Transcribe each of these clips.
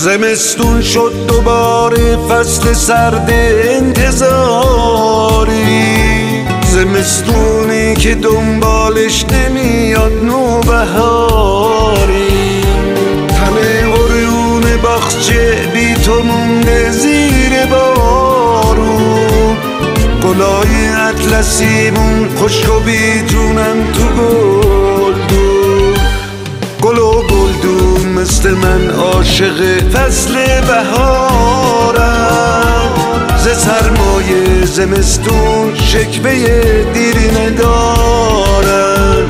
زمستون شد دوباره فصل سرد انتظاری، زمستونی که دنبالش نمیاد نوبهاری. تن عریون باغچه بی تو مونده زیر بارون، گلای اطلسیمون خشک و بیجونن تو گلدون. گل و گلدون مثل من عاشق فصل بهارم، ز سرمایه زمستون شکوه دیرینه دارم.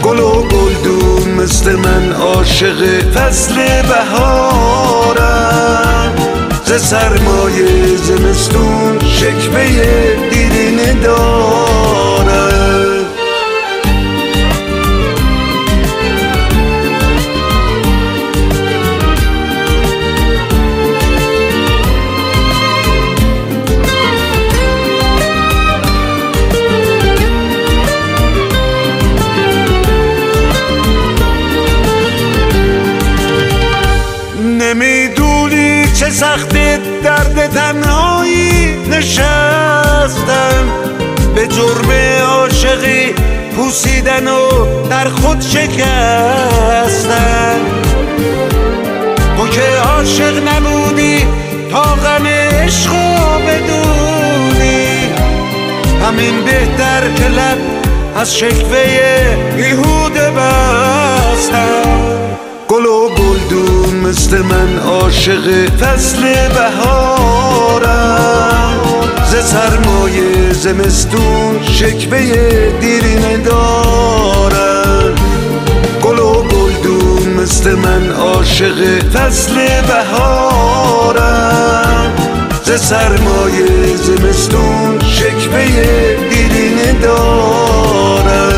گل و گلدون مثل من عاشق فصل بهارم، ز سرمایه زمستون شکوه دیرینه دارم. نمیدونی چه سخت درد تنهایی نشستم، به جرم عاشقی پوسیدن و در خود شکستن. تو که عاشق نبودی تا غم عشقو بدونی، همین بهتر که لب از شکوه بیهوده بستن. گل و گلدون مثل من عاشق فصل بهارم، ز سرمایه زمستون شکوه دیرینه دارم. گل و گلدون مثل من عاشق فصل بهارم، ز سرمایه زمستون شکوه دیرینه دارم.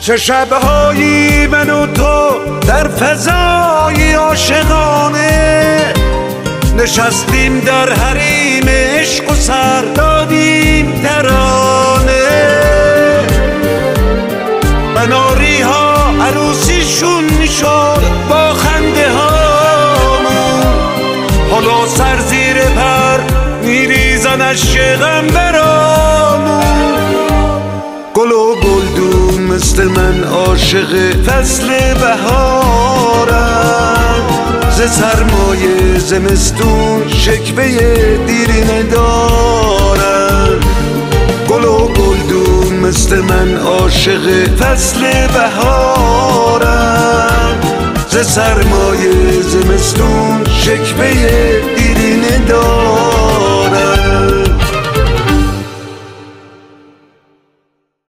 چه شبهایی من و تو در فضای عاشقانه نشستیم، در حریم عشق و سر دادیم ترانه. بناری ها عروسیشون میشد با خنده هامون، حالا سر زیر پر میریزن اشک غم برامون. گل و گلدون مثل من عاشق فصل بهارم، ز سرمایه زمستون شکوه دیرینه دارم. گل و گلدون مثل من عاشق فصل بهارم، ز سرمایه زمستون شکوه دیرینه دارم.